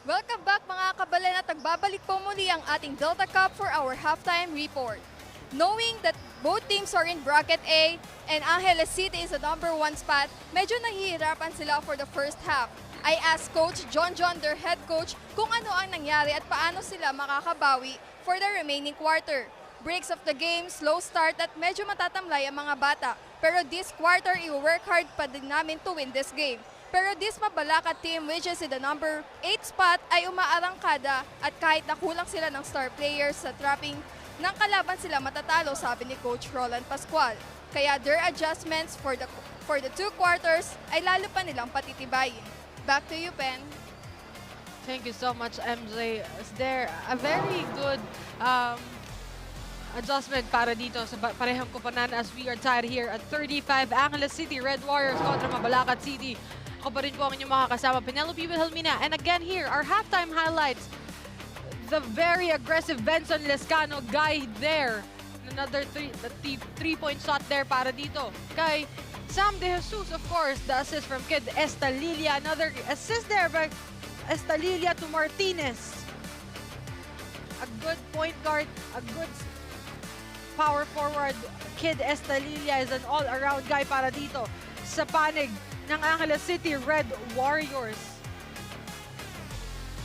Welcome back mga kabalan at nagbabalik po muli ang ating Delta Cup for our halftime report. Knowing that both teams are in bracket A and Angeles City is the #1 spot, medyo nahihirapan sila for the first half. I asked Coach John, their head coach, kung ano ang nangyari at paano sila makakabawi for the remaining quarter. Breaks of the game, slow start at medyo matatamlay ang mga bata. Pero this quarter, i-work hard pa din namin to win this game. Pero this MABALACAT team, which is in the #8 spot, ay umaarangkada at kahit nakulang sila ng star players sa trapping ng kalaban sila matatalo, sabi ni Coach Roland Pascual. Kaya their adjustments for the two quarters ay lalo pa nilang patitibayin. Back to you, Pen. Thank you so much, MJ. Is there a very good adjustment para dito sa parehong koponan as we are tied here at 35. Angeles City Red Warriors kontra MABALACAT City. Ako pa rin po ang inyong makakasama, Penelope Wilhelmina. And again here, our halftime highlights. The very aggressive Benson Lescano guy there. Another three-point shot there para dito. Kay Sam De Jesus, of course, the assist from Kid Estalilia. Another assist there by Estalilia to Martinez. A good point guard, a good power forward. Kid Estalilia is an all-around guy para dito sa panig ng Angeles City Red Warriors.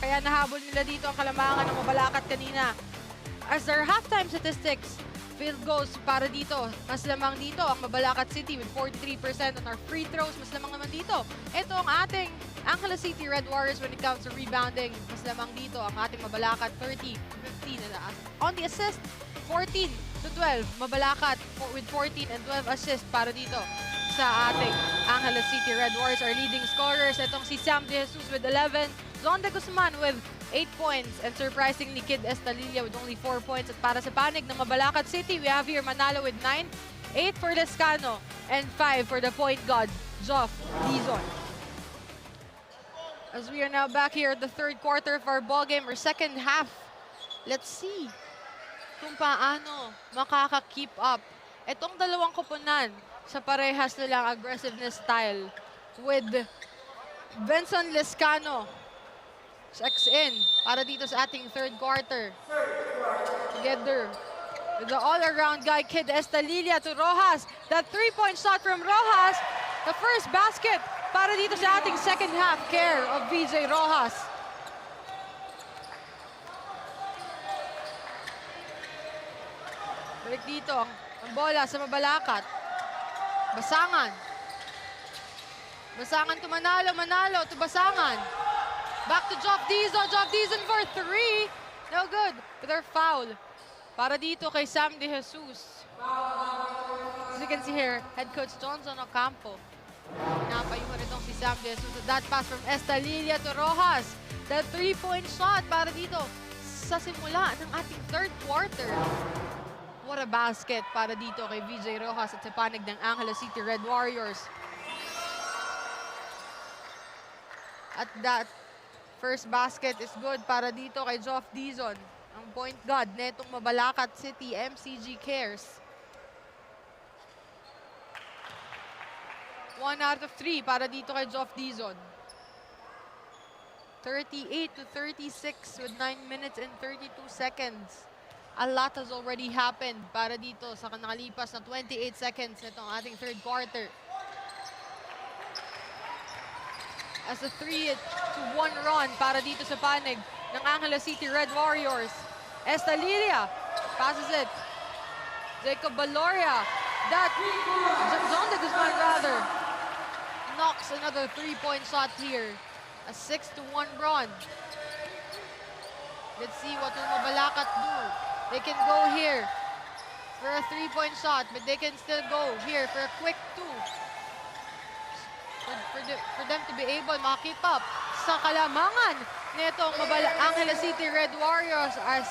Kaya nahabol nila dito ang kalamangan ng MABALACAT kanina. As their halftime statistics, field goals para dito. Mas lamang dito ang MABALACAT City with 43% on our free throws. Mas lamang naman dito. Ito ang ating Angeles City Red Warriors when it comes to rebounding. Mas lamang dito ang ating MABALACAT 30-15. On the assist, 14-12. MABALACAT with 14 and 12 assists para dito sa ating Angeles City Red Warriors. Our leading scorers, itong si Sam De Jesus with 11, Zon de Guzman with 8 points, and surprisingly Kid Estalilia with only 4 points. At para sa panig ng MABALACAT City, we have here Manalo with 9, 8 for Lescano, and 5 for the point guard, Joff Dizon. As we are now back here at the third quarter of our ball game, or second half, let's see kung paano makaka-keep up itong dalawang koponan sa parehas nilang aggressiveness style with Benson Lescano checks in para dito sa ating third quarter. Together with the all-around guy, Kid Estalilia to Rojas. That three-point shot from Rojas. The first basket para dito sa ating second half care of VJ Rojas. Balik dito ang bola sa MABALACAT. Basangan. Basangan to Manalo. Manalo to Basangan. Back to Joff Dizon. Joff Dizon for 3. No good. With our foul. Para dito kay Sam De Jesus. As you can see here, head coach Johnson Ocampo. Napayuhan itong si Sam De Jesus. That pass from Estalilia to Rojas. That three-point shot para dito sa simula ng ating third quarter. What a basket para dito kay VJ Rojas at sa panig ng Angeles City Red Warriors. At that first basket is good para dito kay Joff Dizon, ang point guard netong MABALACAT City MCG Cares. 1 out of 3 para dito kay Joff Dizon. 38-36 with 9 minutes and 32 seconds. A lot has already happened para dito sa nakalipas na 28 seconds nitong ating third quarter. As a 3-1 run para dito sa panig ng Angeles City Red Warriors. Estalilia passes it. Jacob Baloria. That Zon de Guzman rather knocks another three-point shot here. A 6-1 run. Let's see what will MABALACAT do. They can go here for a three-point shot, but they can still go here for a quick 2. For them to be able to keep up sa kalamangan nitong Angeles City Red Warriors as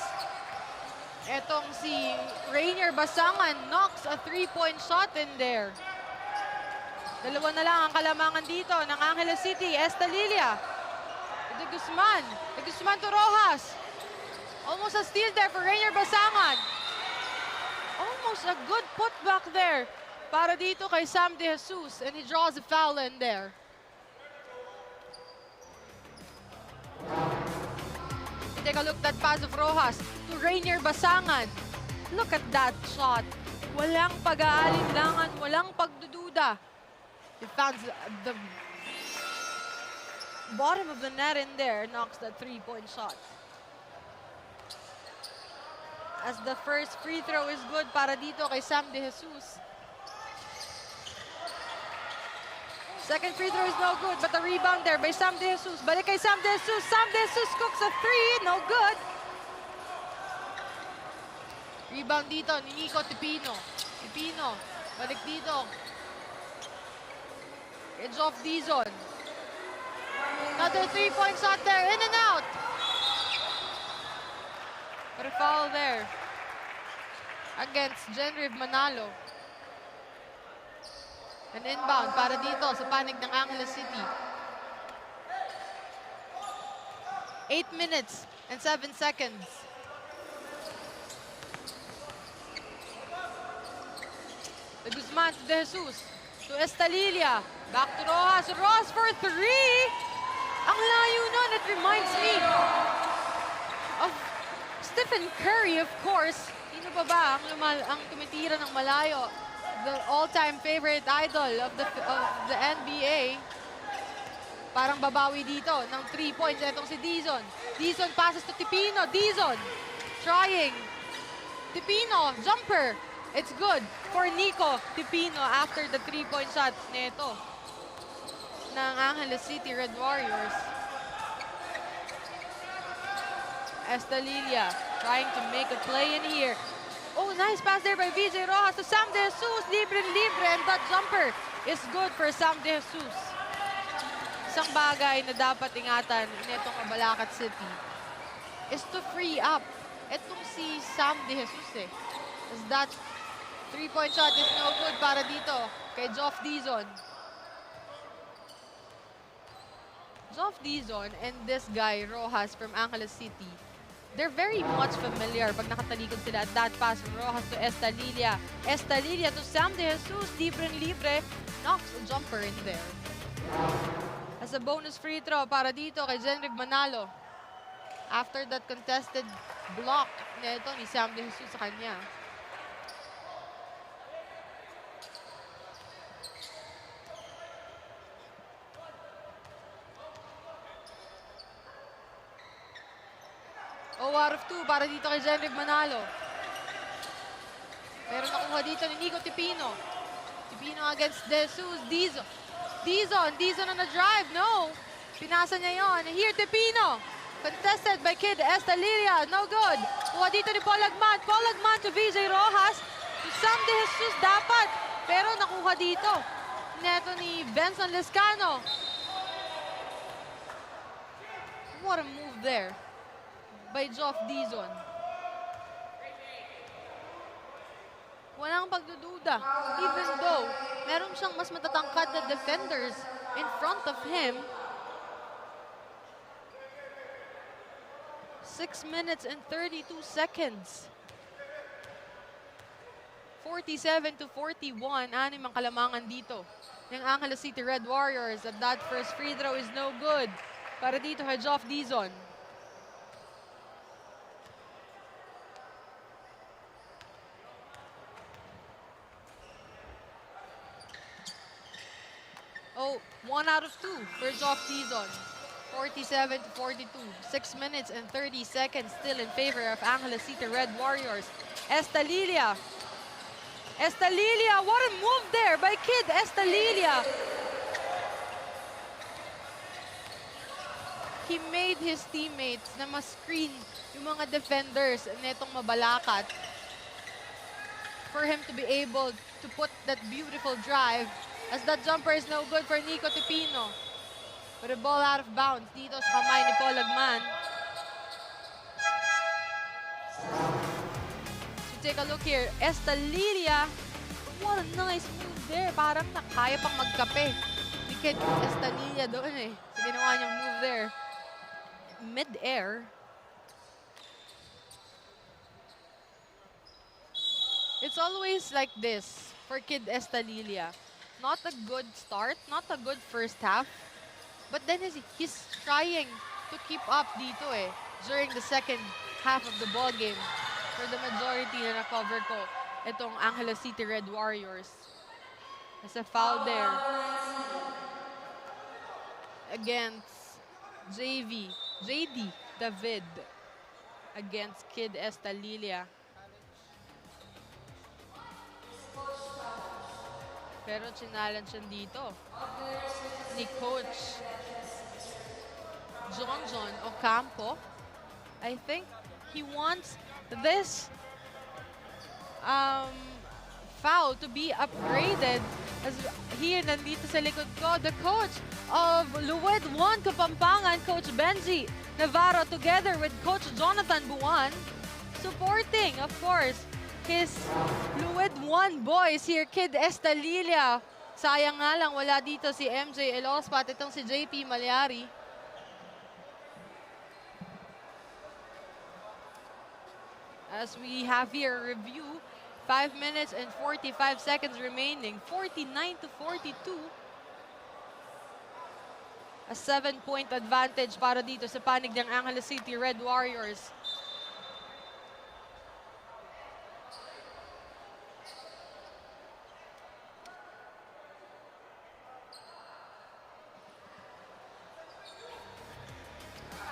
etong si Rainier Basangan knocks a three-point shot in there. Dalawa na lang ang kalamangan dito ng Angeles City. Estalilia. De Guzman. De Guzman to Rojas. Almost a steal there for Rainier Basangan. Almost a good putback there para dito kay Sam De Jesus, and he draws a foul in there. Take a look at that pass of Rojas to Rainier Basangan. Look at that shot. Walang pag-aalinlangan, walang pagdududa. He found the bottom of the net in there, knocks that three-point shot. As the first free throw is good para dito kay Sam De Jesus. Second free throw is no good, but the rebound there by Sam De Jesus. Balik kay Sam De Jesus. Sam De Jesus cooks a three, no good. Rebound dito ni Nico Tipino. Tipino, balik dito. Edge off Dizon. Another three-point shot there, in and out. But a foul there against Genriv Manalo. An inbound para dito sa panig ng Angeles City. 8 minutes and 7 seconds. De Guzman to De Jesus. To Estalilia. Back to Rojas. Rojas for three. Ang layo nun. It reminds me of Stephen Curry, of course. Sino pa ba ang tumitira ng malayo? The all-time favorite idol of the NBA. Parang babawi dito ng 3 points. Itong si Dizon. Dizon passes to Tipino. Dizon trying. Tipino, jumper. It's good for Nico Tipino after the 3-point shot nito ng Angeles City Red Warriors. Estalilia trying to make a play in here. Oh, nice pass there by VJ Rojas to Sam De Jesus. Libre, and that jumper is good for Sam De Jesus. Isang bagay na dapat ingatan nitong MABALACAT City is to free up itong si Sam De Jesus As that 3-point shot is no good para dito kay Geoff Dizon. Geoff Dizon and this guy, Rojas from Angeles City, they're very much familiar pag nakatalikod sila at that pass from Rojas to Estalilia. Estalilia to Sam De Jesus, libre, knocks a jumper in there. As a bonus free throw para dito kay Genriv Manalo. After that contested block nito ni Sam De Jesus sa kanya. Out of 2 para dito kay Genriv Manalo. Pero nakuha dito ni Nico Tipino. Tipino against De Jesus. Dizon on a drive. No. Pinasa niya yon. Here Tipino. Contested by Kid Estalilia. No good. Kuha dito ni Paul Agman. Paul Agman to VJ Rojas. To Sam De Jesus dapat. Pero nakuha dito. Neto ni Benson Lescano. What a move there by Geoff Dizon. Walang pagdududa. Even though meron siyang mas matatangkad na defenders in front of him. 6 minutes and 32 seconds. 47-41. Anim ang kalamangan dito ng Angeles City Red Warriors. At that first free throw is no good para dito kay Geoff Dizon. Oh, 1 out of 2 for Geoff Dizon. 47-42. 6 minutes and 30 seconds still in favor of Angeles City Red Warriors. Estalilia. Estalilia, what a move there by Kid Estalilia. He made his teammates na ma-screen yung mga defenders netong MABALACAT for him to be able to put that beautiful drive. As that jumper is no good for Nico Tipino. But a ball out of bounds dito sa kamay ni Paul Agman. So take a look here. Estalilia. What a nice move there. Parang nakaya pang magkape ni Kid Estalilia doon eh. So ginawa niyang move there. Mid-air. It's always like this for Kid Estalilia. Not a good start, not a good first half. But then he's trying to keep up dito eh. during the second half of the ball game. For the majority na na-cover ko, itong Angeles City Red Warriors. There's a foul there against JD David against Kid Estalilia. Pero challenge yan dito ni Coach John Ocampo. I think he wants this foul to be upgraded. As here, nandito sa likod ko, the coach of Luwed 1 Kapampangan, Coach Benji Navarro, together with Coach Jonathan Buwan, supporting, of course, his Luwed 1 boys here, Kid Estalilia. Sayang nga lang, wala dito si MJ Elospat, itong si JP Malyari. As we have here a review, 5 minutes and 45 seconds remaining, 49-42. A 7-point advantage para dito sa panig ng Angeles City Red Warriors.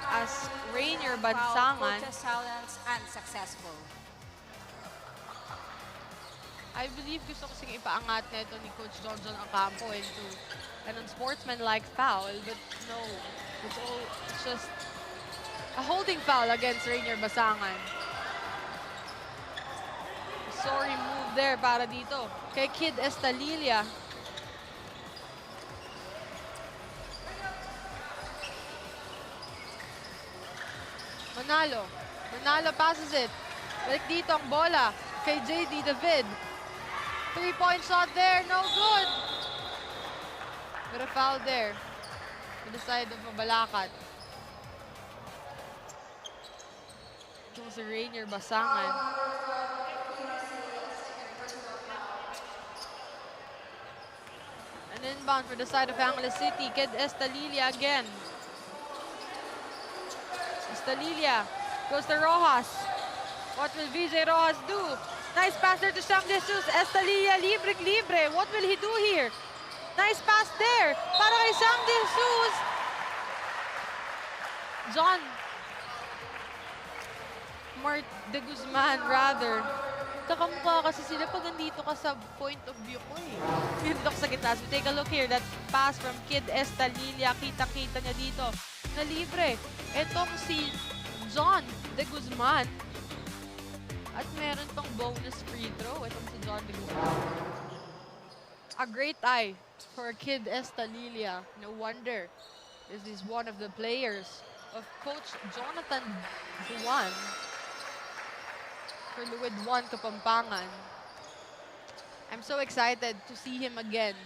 As Rainier Bansangan, silence unsuccessful. I believe gusto ko sige ipaangat na ito ni Coach John Ocampo into an unsportsmanlike foul, but no, it's just a holding foul against Rainier Basangan. Sorry move there para dito kay Kid Estalilia. Manalo passes it. Balik dito ang bola kay JD David. 3-point shot there, no good. But a foul there to the side of MABALACAT. Ito si Rainier Basangan. An inbound for the side of Angeles City. Kid Estalilia again. Estalilia goes to Rojas. What will VJ Rojas do? Nice pass there to Sam Jesus. Estalilia libre. What will he do here? Nice pass there para kay Sam Jesus. John Mart de Guzman rather. Kakamukha kasi sila pag nandito ka sa point of view ko eh. Nandito ka sa gitna. So take a look here. That pass from Kid Estalilia. Kita-kita niya dito na libre. Etong si John de Guzman. At meron pang bonus free throw. Itong si John de Guzman. A great eye for Kid Estalilia. No wonder. This is one of the players of Coach Jonathan Buwan for Luwed 1 Kapampangan. I'm so excited to see him again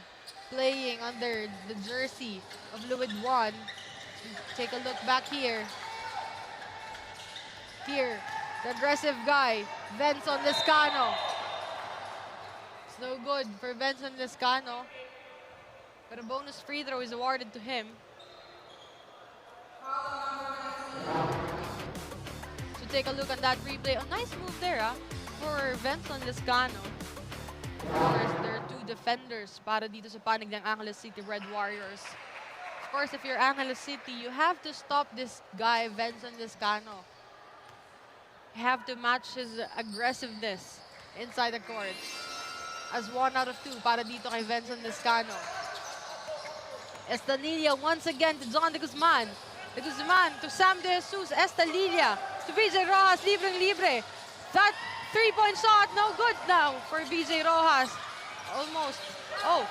playing under the jersey of Luwed 1. Take a look back here. Here. The aggressive guy, Benson Lescano. It's no good for Benson Lescano. But a bonus free throw is awarded to him. So take a look at that replay. A nice move there for Benson Lescano. Of course, there are two defenders para dito sa panig ng Angeles City Red Warriors. Of course, if you're Angeles City, you have to stop this guy, Benson Lescano. Have to match his aggressiveness inside the court. As 1 out of 2 para dito kay Benson Lescano. Estalilia once again to John de Guzman. De Guzman to Sam De Jesus. Estalilia to VJ Rojas. Libre. That 3-point shot, no good now for VJ Rojas. Almost. Oh,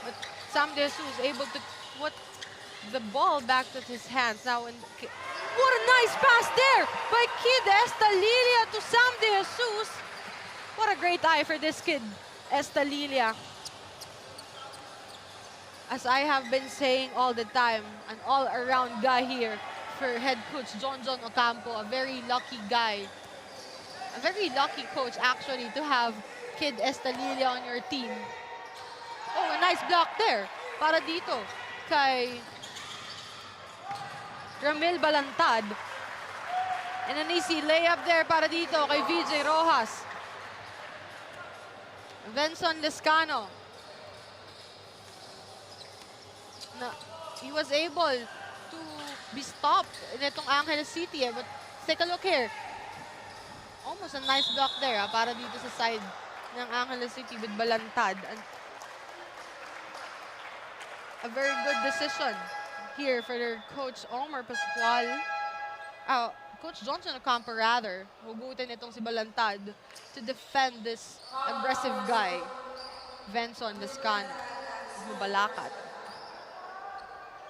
but Sam De Jesus able to put the ball back to his hands now. What a nice pass there by Kid Estalilia to Sam De Jesus. What a great eye for this kid, Estalilia. As I have been saying all the time, an all-around guy here for head coach John Ocampo. A very lucky guy. A very lucky coach, actually, to have Kid Estalilia on your team. Oh, a nice block there para dito kay Ramil Balantad. And an easy layup there para dito kay VJ Rojas. Venson Lescano. He was able to be stopped in itong Angeles City. But take a look here. Almost a nice block there para dito sa side ng Angeles City with Balantad. And a very good decision here for their coach Omar Pascual. Coach Johnson Ocampo rather. Hugutin itong si Balantad to defend this aggressive guy. Venson Lescano of MABALACAT.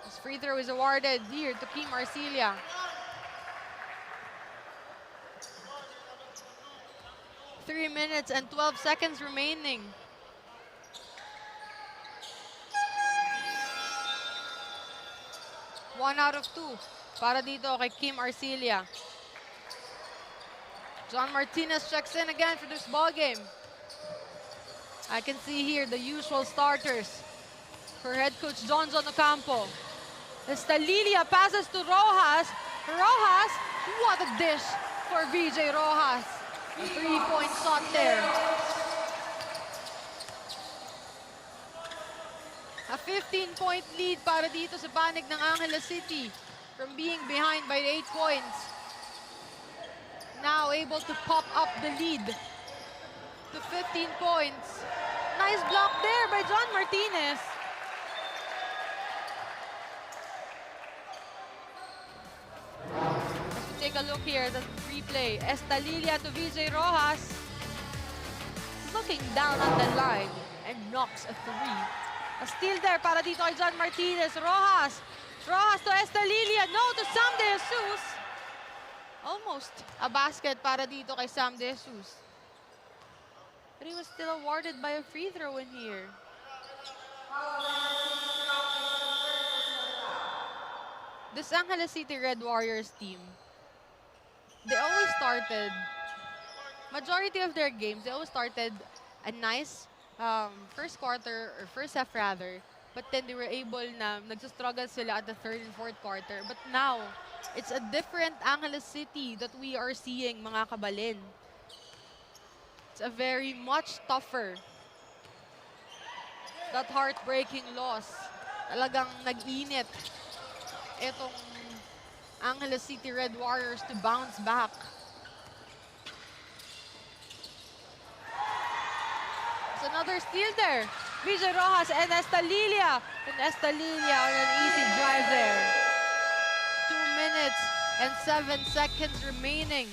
His free throw is awarded here to Kim Arcilia. 3 minutes and 12 seconds remaining. One out of two para dito kay Kim Arcilia. John Martinez checks in again for this ball game. I can see here the usual starters for head coach Johnson Ocampo. Estalilia passes to Rojas. Rojas, what a dish for VJ Rojas. A 3-point shot there. A 15-point lead para dito sa panig ng Angeles City from being behind by 8 points. Now able to pop up the lead to 15 points. Nice block there by John Martinez. As we take a look here at the replay, Estalilia to VJ Rojas. Looking down on the line and knocks a 3. A steal there para dito kay John Martinez. Rojas. Rojas to Estalilia. No to Sam De Jesus. Almost a basket para dito kay Sam De Jesus. But he was still awarded by a free throw in here. This Angeles City Red Warriors team, they always started, majority of their games, they always started a nice first quarter or first half rather, but then they were able na nagsustruggle sila at the third and fourth quarter. But now, it's a different Angeles City that we are seeing, mga kabalin. It's a very much tougher. That heartbreaking loss. Talagang nag-init itong Angeles City Red Warriors to bounce back. It's another steal there. VJ Rojas and Estalilia. And Estalilia on an easy drive there. 2 minutes and 7 seconds remaining.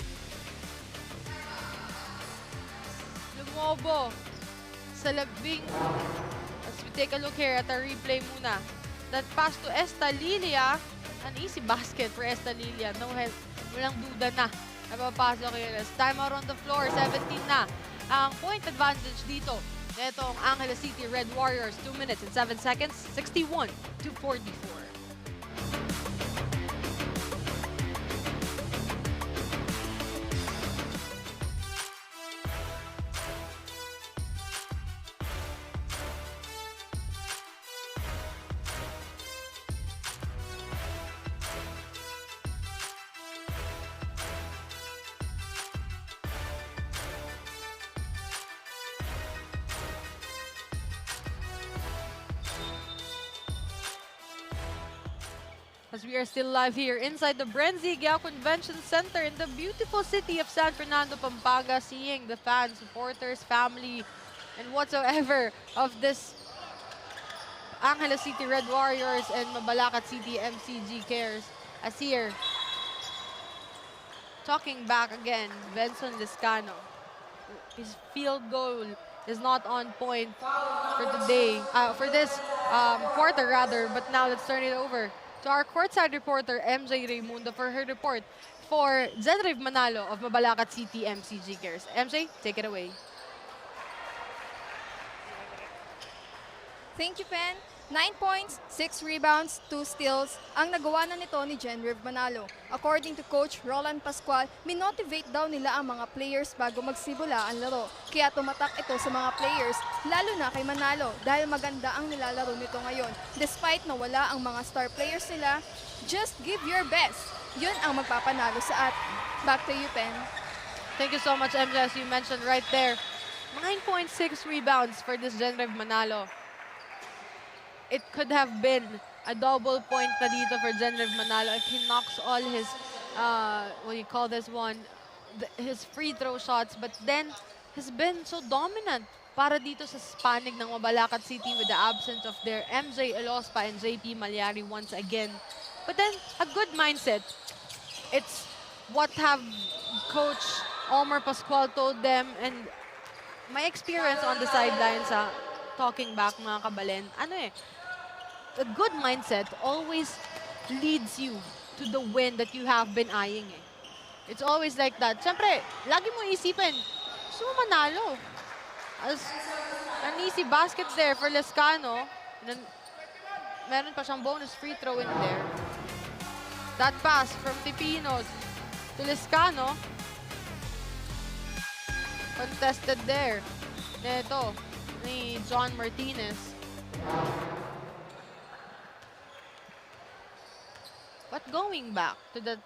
Lumobo sa labing. As we take a look here at our replay muna. That pass to Estalilia. An easy basket for Estalilia. No help. Walang duda na. Napapasok yun. As time out on the floor, 17 na. Ang point advantage dito. Netong Angeles City Red Warriors, 2 minutes and 7 seconds, 61-44. As we are still live here inside the BREN GUIAO Convention Center in the beautiful city of San Fernando, Pampanga, seeing the fans, supporters, family, and whatsoever of this Angeles City Red Warriors and MABALACAT City MCG cares. As here, talking back again, Venson Lescano. His field goal is not on point for today, for this quarter rather, but now let's turn it over to our courtside reporter, MJ Raimundo, for her report for Zenriv Manalo of MABALACAT City MCG Cares. MJ, take it away. Thank you, Pen. 9 points, 6 rebounds, 2 steals ang nagawa na nito ni Zenriv Manalo. According to Coach Roland Pascual, minotivate daw nila ang mga players bago magsimula ang laro. Kaya tumatak ito sa mga players, lalo na kay Manalo dahil maganda ang nilalaro nito ngayon. Despite na wala ang mga star players nila, just give your best. Yun ang magpapanalo sa at. Back to you, Pen. Thank you so much, MJ, as you mentioned right there. 9.6 rebounds for this Genrev Manalo. It could have been a double point na dito for Genrev Manalo if he knocks all his, what do you call this one, his free throw shots. But then, he's been so dominant para dito sa panig ng Mabalacat City with the absence of their MJ Elospa and JP Malyari once again. But then, a good mindset. It's what have Coach Omar Pascual told them, and my experience on the sidelines, talking back mga kabalen, a good mindset always leads you to the win that you have been eyeing. It's always like that. Siyempre, lagi mo isipin, gusto mo manalo. As an easy basket there for Lescano. And then, meron pa siyang bonus free throw in there. That pass from Tipinos to Lescano. Contested there. Neto, ni John Martinez. But going back to that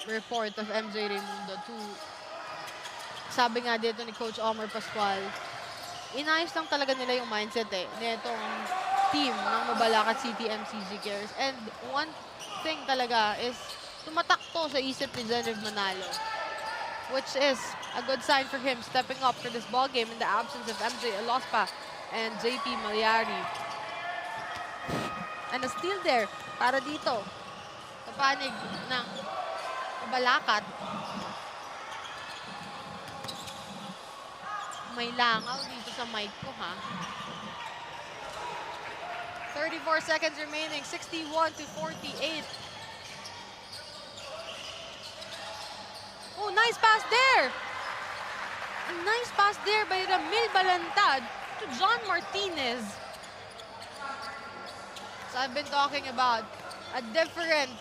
report of MJ Raimundo, sabi nga dito ni Coach Omar Pascual, inayos lang talaga nila yung mindset netong team ng Mabalacat City MCG Cares. And one thing talaga is tumatak to sa isip ni Genrev Manalo, which is a good sign for him stepping up for this ball game in the absence of MJ Elospa and JP Malyari. And a steal there para dito sa panig ng Mabalacat. May langaw dito sa mic ko, ha? 34 seconds remaining, 61-48. Oh, nice pass there! A nice pass there by Ramil Balantad to John Martinez. So I've been talking about a different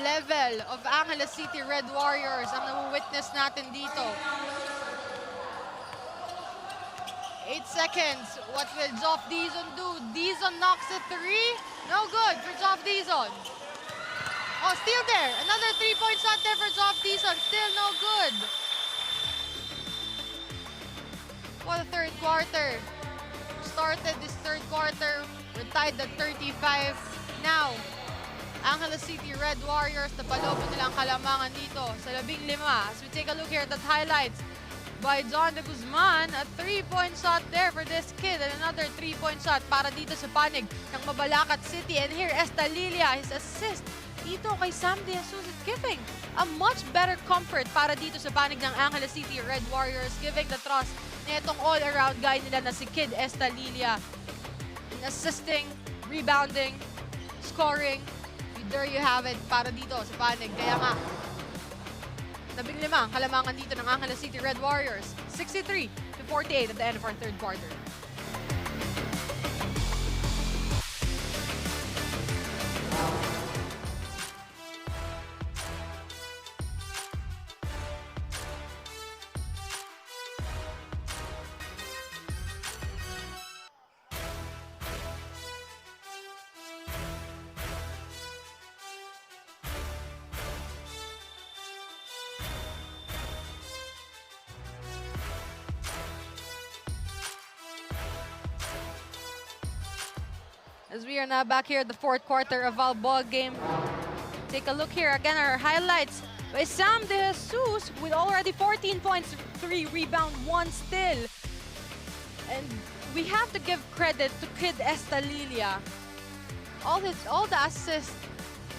level of Angeles City Red Warriors ang na-witness natin dito. 8 seconds. What will Joff Dizon do? Dizon knocks a 3. No good for Joff Dizon. Oh, still there. Another 3-point shot there for Joff Dizon. Still no good. For the third quarter. Started this third quarter. We're tied at 35. Now, Angeles City Red Warriors, napalobo nilang kalamangan dito sa 15. As we take a look here at the highlights by John de Guzman, a 3-point shot there for this kid, and another 3-point shot para dito sa panig ng Mabalacat City. And here, Estalilia, his assist dito kay Sam De Jesus is giving a much better comfort para dito sa panig ng Angeles City Red Warriors, giving the trust na itong all-around guy nila na si Kid Estalilia. Assisting, rebounding, scoring. There you have it para dito sa panig. Kaya nga, 15 ang kalamangan dito ng Angeles City Red Warriors. 63-48 at the end of our third quarter. As we are now back here at the fourth quarter of our ball game. Take a look here again, our highlights by Sam De Jesus with already 14 points, 3 rebound, 1 steal. And we have to give credit to Kid Estalilia. All the assists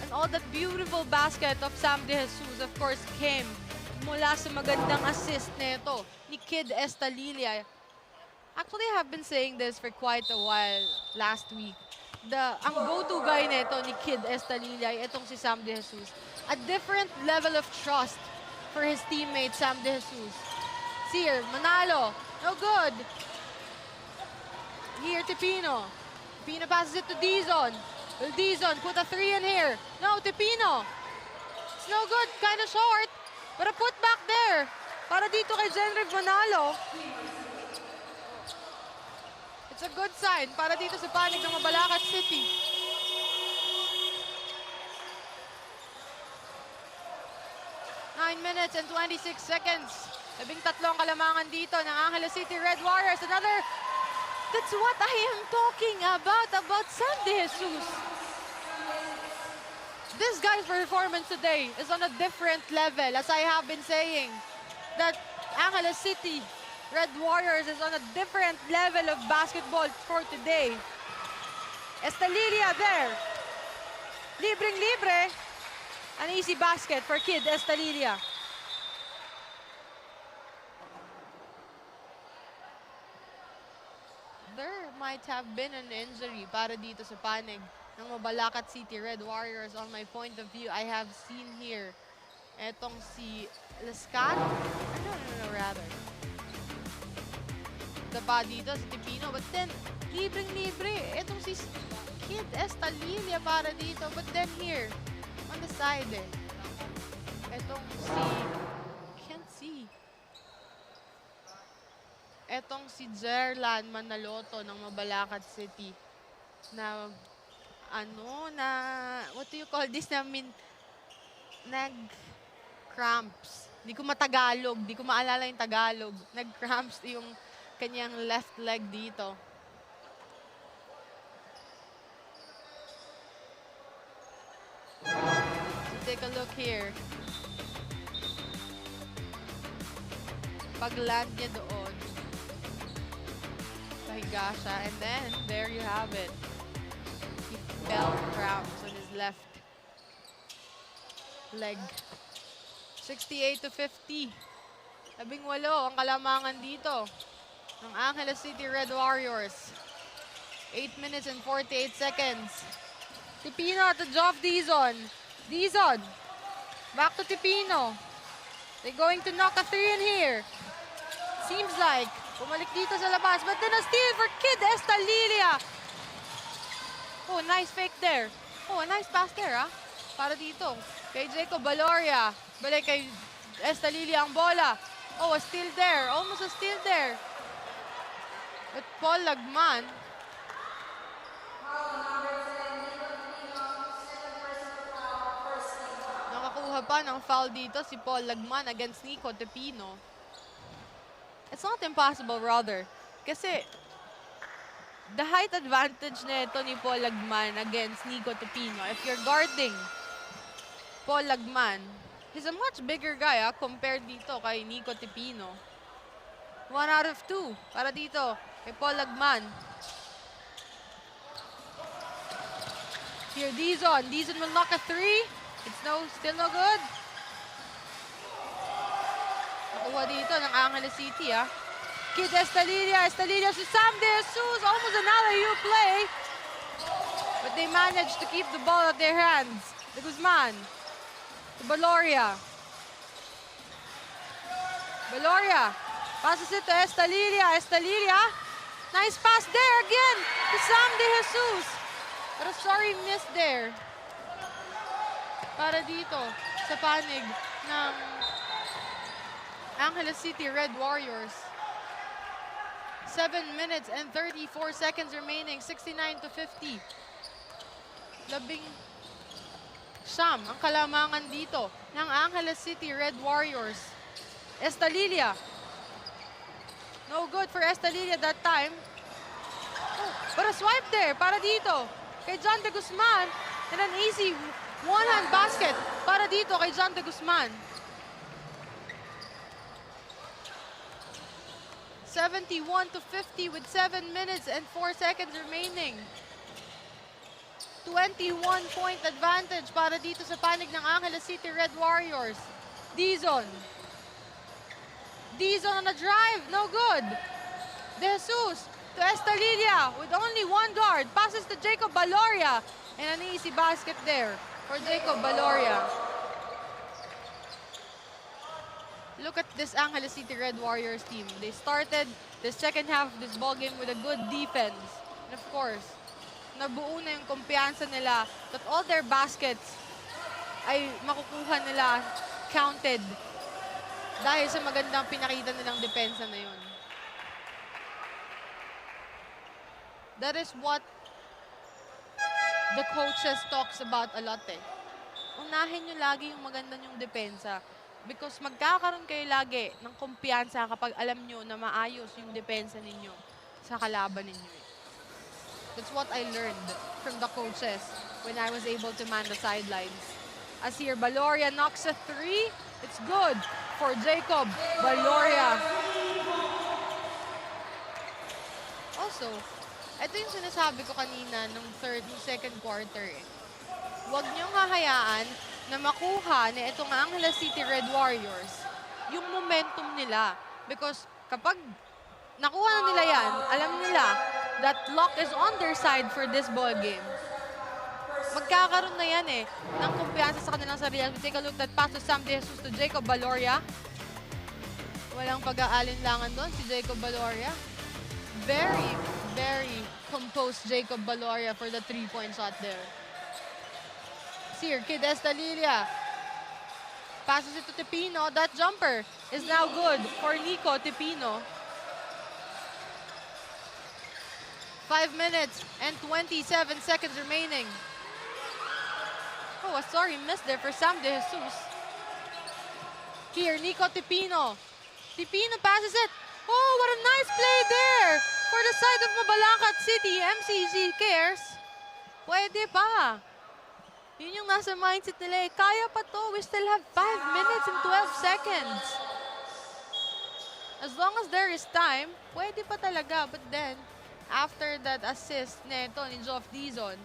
and all that beautiful basket of Sam De Jesus, of course, came mula sa magandang assist nito ni Kid Estalilia. Actually, I have been saying this for quite a while last week. Ang go-to guy nito ni Kid Estalilia ay itong si Sam De Jesus. A different level of trust for his teammate, Sam De Jesus. Here, Manalo. No good. Here, Tipino. Tipino passes it to Dizon. Will Dizon put a 3 in here? No, Tipino. It's no good. Kind of short. But a put back there. Para dito kay Genrev Manalo. It's a good sign para dito sa panig ng Mabalacat City. minutes and 26 seconds. 13 kalamangan dito ng Angeles City Red Warriors. That's what I am talking about Sam De Jesus. This guy's performance today is on a different level, as I have been saying. That Angeles City Red Warriors is on a different level of basketball for today. Estalilia there. Libreng-libre. An easy basket for Kid Estalilia. There might have been an injury para dito sa panig ng MABALACAT City Red Warriors. On my point of view, I have seen here etong si Lascan. No, rather. Dapa dito si Tipino, but then libreng-libre. Etong si Kid Estalilia para dito, but then here on the side etong can't see. Etong si Jerlan Manaloto ng MABALACAT City na what do you call this nag-cramps. Di ko matagalog, di ko maalala yung Tagalog. Nag-cramps yung kanyang left leg dito. So take a look here. Pag-land niya doon, pahiga siya, and then there you have it. He felt cramps on his left leg. 68-50. 18 ang kalamangan dito ng Angeles City Red Warriors. 8 minutes and 48 seconds. Tipino to Geoff Dizon. Dizon. Back to Tipino. They're going to knock a 3 in here. Seems like bumalik dito sa labas, but then a steal for Kid Estalilia. Oh, nice fake there. Oh, a nice pass there, para dito kay Jacob Valoria. Balik kay Estalilia ang bola. Oh, a steal there. Almost a steal there. But Paul Lagman. Nakakuha pa ng foul dito si Paul Lagman against Nico Tipino. It's not impossible, rather. Kasi the height advantage nito ni Paul Lagman against Nico Tipino, if you're guarding Paul Lagman, he's a much bigger guy compared dito kay Nico Tipino. 1 out of 2 para dito kay Paul Lagman. Here, Dizon. Dizon will knock a 3. It's still no good. Nakuha dito ng Angeles City, Kid Estalilia. Estalilia to Sam De Jesus. Almost an alley-oop play. But they managed to keep the ball at their hands. De Guzman. To Valoria. Valoria. Passes it to Estalilia. Estalilia. Nice pass there again to Sam De Jesus. But a sorry miss there. Para dito sa panig ng Angeles City Red Warriors. 7 minutes and 34 seconds remaining. 69-50. 19 ang kalamangan dito ng Angeles City Red Warriors. Estalilia. No good for Estalilia that time. Oh, but a swipe there para dito kay John De Guzman. And an easy one-hand basket para dito kay John De Guzman. 71-50 with 7 minutes and 4 seconds remaining. 21-point advantage para dito sa panig ng Angeles City Red Warriors. Dizon. Dizon on a drive. No good. De Jesus to Estalilia with only one guard. Passes to Jacob Valoria. And an easy basket there for Jacob Valoria. Look at this Angeles City Red Warriors team. They started the second half of this ballgame with a good defense. And of course, nabuo na yung kumpiyansa nila that all their baskets ay makukuha nila counted dahil sa magandang pinakita nilang depensa na yun. That is what the coaches talks about a lot. Unahin nyo lagi yung maganda yung depensa. Because magkakaroon kayo lagi ng kumpiyansa kapag alam nyo na maayos yung depensa ninyo sa kalaban ninyo. That's what I learned from the coaches when I was able to man the sidelines. As here, Baloria knocks a 3. It's good for Jacob Baloria. Also, ito yung sinasabi ko kanina nung second quarter. Huwag niyong hahayaan na makuha na itong Angeles City Red Warriors yung momentum nila. Because kapag nakuha na nila yan, alam nila that luck is on their side for this ball game. Magkakaroon na yan ng kumpiyansa sa kanilang sarili. Take a look at pass to Sam De Jesus to Jacob Baloria. Walang pag-aalinlangan doon si Jacob Baloria. Very, very composed Jacob Baloria for the 3-point shot there. Here, Kid Estalilia passes it to Tipino. That jumper is now good for Nico Tipino. 5 minutes and 27 seconds remaining. Oh, a sorry miss there for Sam De Jesus. Here, Nico Tipino. Tipino passes it. Oh, what a nice play there for the side of Mabalacat City. MCG cares. Pwede pa. Yun yung nasa mindset nila. Kaya pa to. We still have 5 minutes and 12 seconds. As long as there is time, pwede pa talaga. But then, after that assist neto ni Geoff Dizon,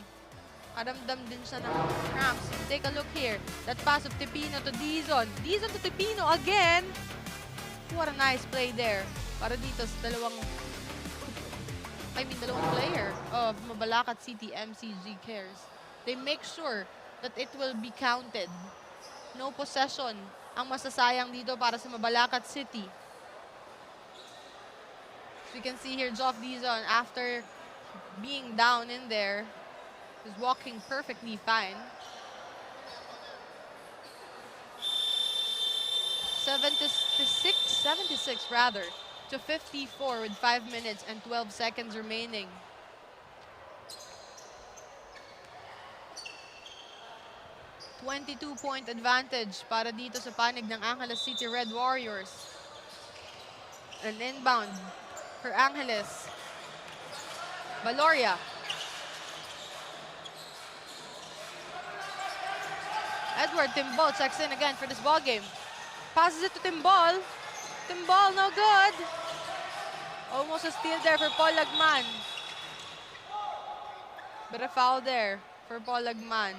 karamdam din siya ng cramps. Take a look here. That pass of Tipino to Dizon. Dizon to Tipino again. What a nice play there. Para dito sa dalawang player of Mabalacat City MCG cares. They make sure that it will be counted. No possession ang masasayang dito para sa Mabalacat City. So you can see here, Geoff Dizon, after being down in there, is walking perfectly fine. 76 rather, to 54 with 5 minutes and 12 seconds remaining. .22 advantage para dito sa panig ng Angeles City Red Warriors. An inbound for Angeles. Baloria. Edward Timbol checks in again for this ball game. Passes it to Timbol. Timbol, no good. Almost a steal there for Paul Lagman. But a foul there for Paul Lagman.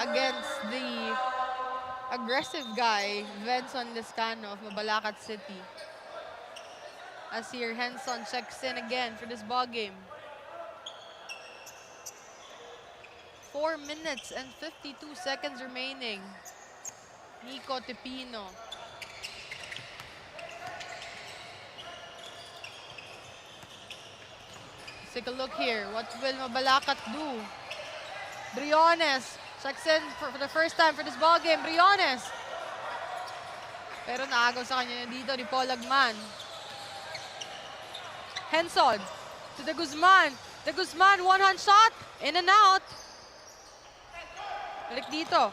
Against the aggressive guy, Venson Lescano of Mabalacat City. As here, Henson checks in again for this ball game. 4 minutes and 52 seconds remaining. Nico Tipino. Let's take a look here. What will Mabalacat do? Briones checks in for the first time for this ball game. Briones. Pero naagaw sa kanya dito ni Paul Lagman. Henson to De Guzman. De Guzman, one-hand shot. In and out. Balik dito.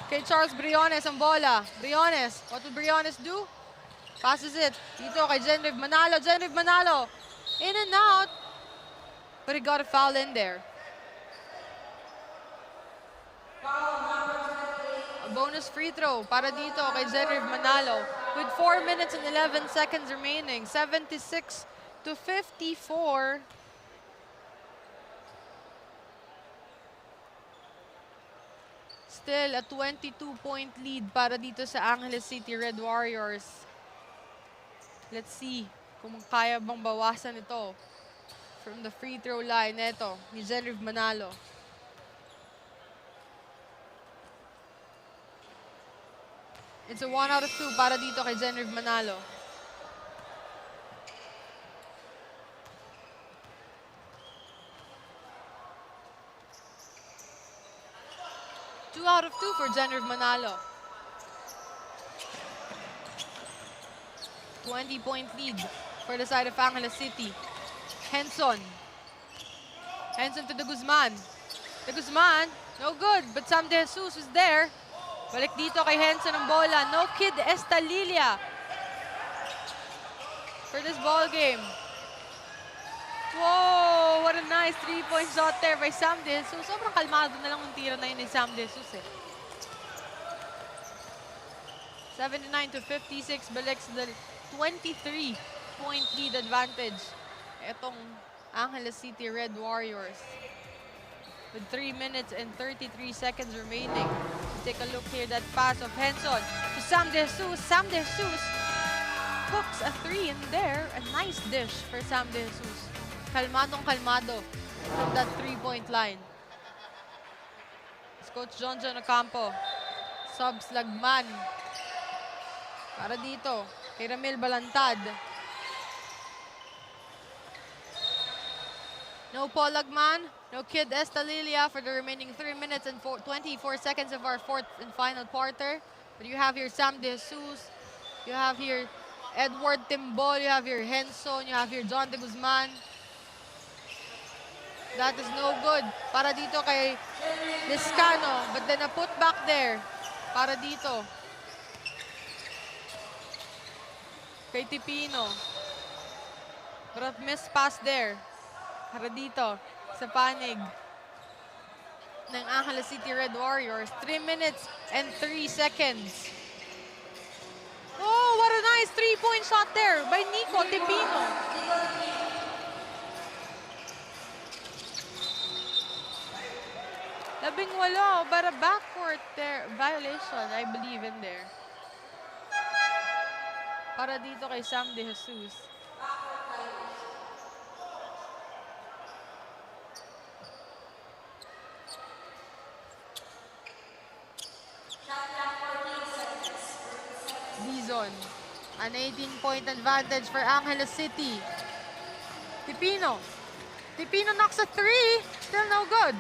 Kay Charles Briones ang bola. Briones. What will Briones do? Passes it. Dito kay Genriv Manalo. Genriv Manalo. In and out. But he got a foul in there. A bonus free throw para dito kay Genriv Manalo. With 4 minutes and 11 seconds remaining. 76 to 54. Still a 22-point lead para dito sa Angeles City Red Warriors. Let's see kung kaya bang bawasan ito from the free throw line neto ni Genriv Manalo. It's a 1 out of 2 para dito kay Genriv Manalo. Out of 2 for Genriv Manalo. 20-point lead for the side of Angeles City. Henson. Henson to De Guzman. De Guzman, no good. But Sam De Jesus is there. Balik dito kay Henson ang bola. No Kid Estalilia for this ball game. Whoa! What a nice 3-point shot there by Sam De Jesus. Sobrang kalmado na lang yung tira na yun ni Sam De Jesus eh. 79-56, balik sa 23-point lead advantage. Etong Angeles City Red Warriors. With 3 minutes and 33 seconds remaining. Take a look here, that pass of Henson to Sam De Jesus. Sam De Jesus hooks a 3 in there. A nice dish for Sam De Jesus. Kalmadong kalmado from that 3-point line. It's Coach John Ocampo. Subs Lagman. Para dito, kay Ramil Balantad. No Paul Lagman, no Kid Estalilia for the remaining 3 minutes and 24 seconds of our fourth and final quarter. But you have here Sam De Jesus, you have here Edward Timbol, you have here Henson, you have here John De Guzman. That is no good para dito kay Liscano, but then a put back there para dito kay Tipino. But a missed pass there para dito sa panig ng Angeles City Red Warriors. 3 minutes and 3 seconds. Oh, what a nice 3-point shot there by Nico Tipino. Labing walo, but a backcourt there violation, I believe, in there. Para dito kay Sam De Jesus. Dizon. An 18-point advantage for Angeles City. Tipino. Tipino knocks a 3. Still no good.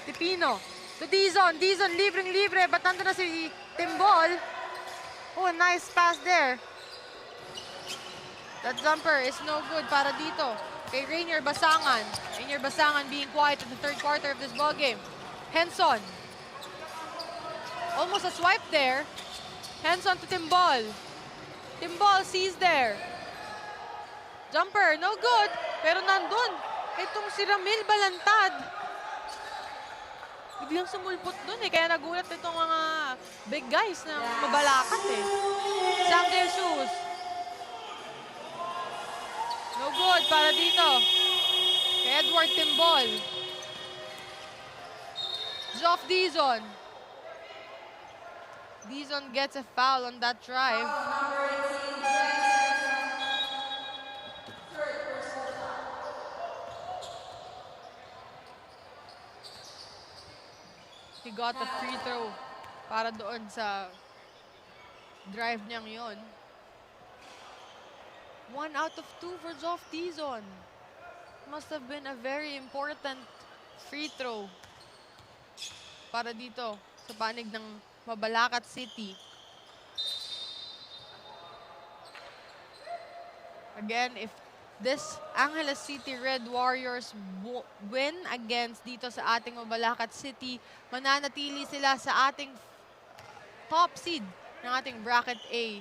Tipino. To Dizon. Dizon libreng-libre. But nandun na si Timbol. Oh, a nice pass there. That jumper is no good para dito. Kay Rainier Basangan. Rainier Basangan being quiet in the third quarter of this ballgame. Henson. Almost a swipe there. Henson to Timbol. Timbol sees there. Jumper, no good. Pero nandun. Itong si Ramil Balantad. Biglang sumulpot dun eh. Kaya nagulat itong mga big guys na mabalakat eh. Sam De Jesus. No good para dito. Kay Edward Timbol. Geoff Dizon. Dizon gets a foul on that drive. He got a free throw para doon sa drive niyang yon. 1 out of 2 for Geoff Dizon. Must have been a very important free throw para dito sa panig ng Mabalacat City. Again, if this Angeles City Red Warriors win against dito sa ating Mabalacat City, mananatili sila sa ating top seed ng ating bracket A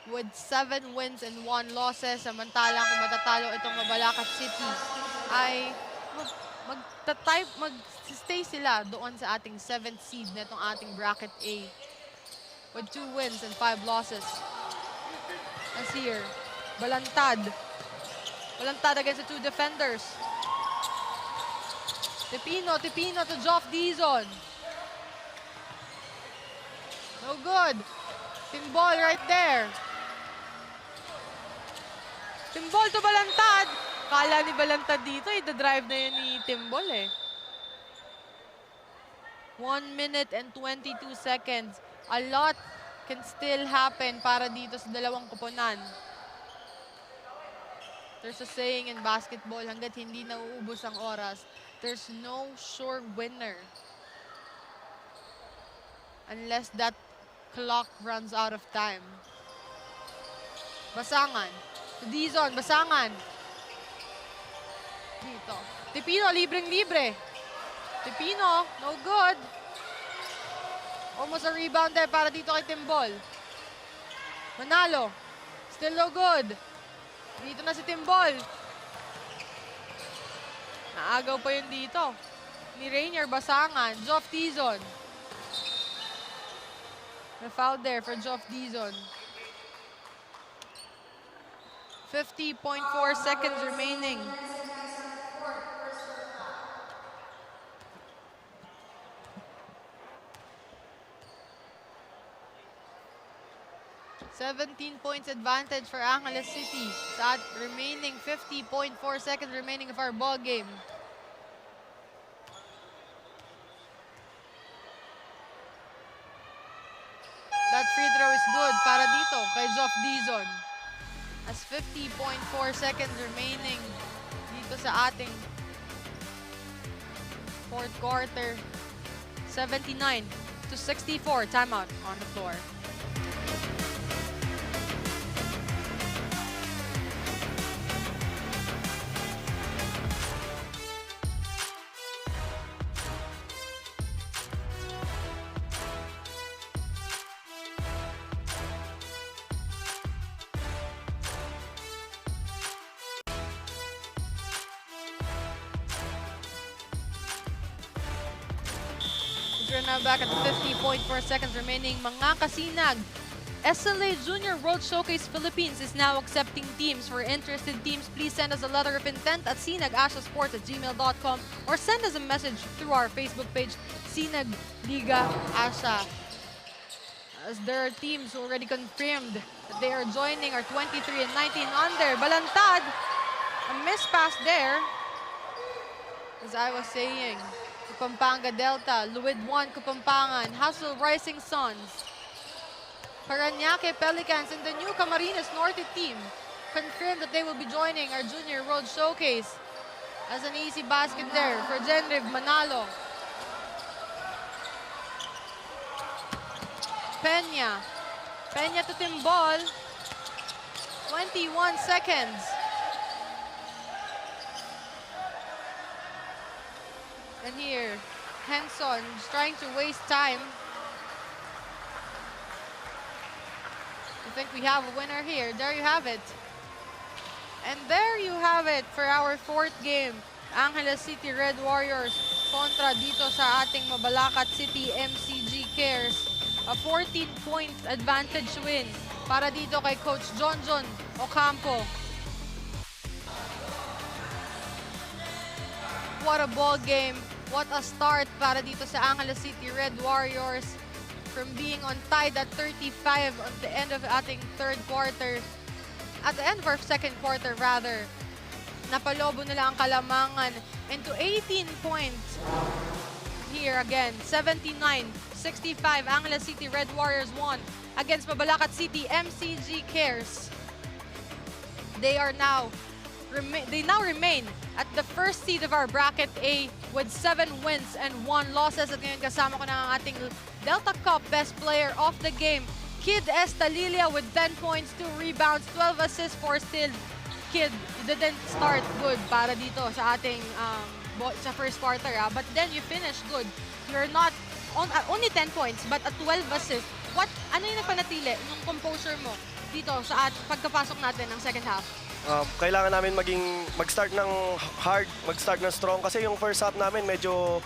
with 7 wins and 1 losses. Samantalang kung matatalo itong Mabalacat City ay mag-stay sila doon sa ating 7th seed na itong ating bracket A with 2 wins and 5 losses. As here, Balantad. Balantad against the 2 defenders. Tipino to Geoff Dizon. No good. Timbol right there. Timbol to Balantad. Kala ni Balantad dito, ita-drive na yun ni Timbol eh. 1 minute and 22 seconds. A lot can still happen para dito sa dalawang koponan. There's a saying in basketball, hanggat hindi nauubos ang oras, there's no sure winner. Unless that clock runs out of time. Basangan. To Dizon, Basangan. dito. Tipino, libreng-libre. Tipino, no good. Almost a rebound there para dito kay Timbol. Manalo, still no good. Dito na si Timbol. Naagaw pa yun dito. Ni Rainier Basangan, Geoff Dizon. The foul there for Geoff Dizon. 50.4 seconds remaining. $17 points advantage for Angeles City. Sa remaining 50.4 seconds remaining of our ball game. That free throw is good para dito kay Geoff Dizon. As 50.4 seconds remaining dito sa ating fourth quarter. 79-64. Timeout on the floor. We're now back at 50.4 seconds remaining. Mga kasinag, SLA Junior World Showcase Philippines is now accepting teams. For interested teams, please send us a letter of intent at sinag-sports@gmail.com or send us a message through our Facebook page, Sinag Liga Asha. As there are teams who already confirmed that they are joining our 23 and 19 under. Balantad, a miss pass there. As I was saying, Pampanga Delta, Luid 1 Kapampangan, Hassel Rising Suns, Parañaque Pelicans, and the new Camarines Norte team confirmed that they will be joining our Junior World Showcase. As an easy basket there for Genriv Manalo. Peña to Timbol, 21 seconds. And here, Henson is trying to waste time. I think we have a winner here. There you have it. And there you have it for our fourth game. Angeles City Red Warriors kontra dito sa ating Mabalacat City MCG Cares. A 14-point advantage win para dito kay Coach John Ocampo. What a ball game. What a start para dito sa Angeles City Red Warriors. From being on tied at 35 at the end of ating third quarter. At the end of our second quarter rather. Napalobo nila ang Kalamangan into 18 points. Here again, 79-65. Angeles City Red Warriors won against Mabalacat City MCG Cares. They now remain at the first seed of our bracket A with 7 wins and 1 losses. At ngayon kasama ko na ang ating Delta Cup best player of the game, Kid Estalilia with 10 points, 2 rebounds, 12 assists for steals. Kid, you didn't start good para dito sa ating sa first quarter, but then you finished good. You're not only 10 points but at 12 assists. Ano yung nagpanatili ng composure mo dito sa pagkapasok natin ng second half? Kailangan namin mag-start ng hard, mag-start ng strong kasi yung first half namin medyo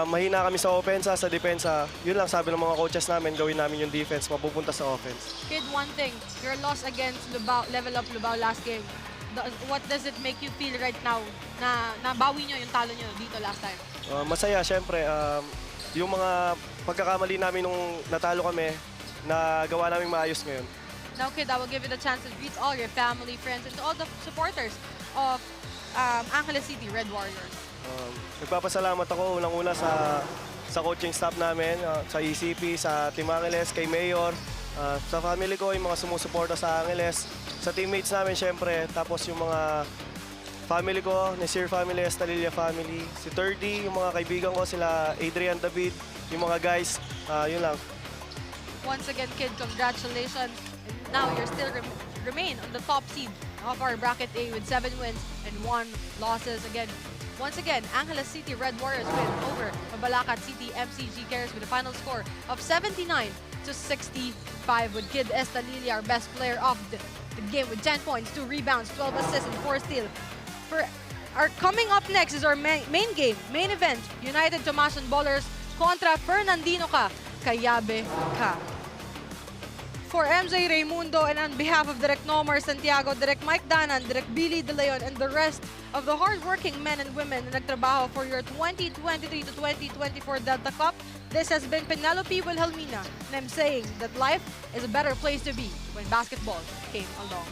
mahina kami sa opensa, sa depensa. Yun lang sabi ng mga coaches namin, gawin namin yung defense, mapupunta sa offense. Kid, one thing, your loss against Lubao, Level Up Lubao last game, what does it make you feel right now na nabawi nyo yung talo nyo dito last time? Masaya, syempre. Yung mga pagkakamali namin nung natalo kami, nagawa namin maayos ngayon. Now, Kid, I will give you the chance to greet all your family, friends, and to all the supporters of Angeles City Red Warriors. Nagpapasalamat ako unang-una sa coaching staff namin, sa ECP, sa Team Angeles, kay Mayor, sa family ko, yung mga sumusuporta sa Angeles, sa teammates namin syempre, tapos yung mga family ko, Nasir family, Estalilia family, si 30, yung mga kaibigan ko, sila Adrian, David, yung mga guys, yun lang. Once again, Kid, congratulations. And now you're still remain on the top seed of our Bracket A with 7 wins and 1 losses. Once again, Angeles City Red Warriors win over Mabalacat City MCG Carriers with a final score of 79-65 with Kid Estalili, our best player of the game with 10 points, 2 rebounds, 12 assists, and 4 steals. For our coming up next is our main event, United Tomason Ballers kontra Fernandino ka, Kayabe ka. For MJ Raimundo and on behalf of Direk Nomar Santiago, Direk Mike Danan, Direk Billy De Leon, and the rest of the hardworking men and women na nagtrabaho for your 2023 to 2024 Delta Cup, this has been Penelope Wilhelmina, and I'm saying that life is a better place to be when basketball came along.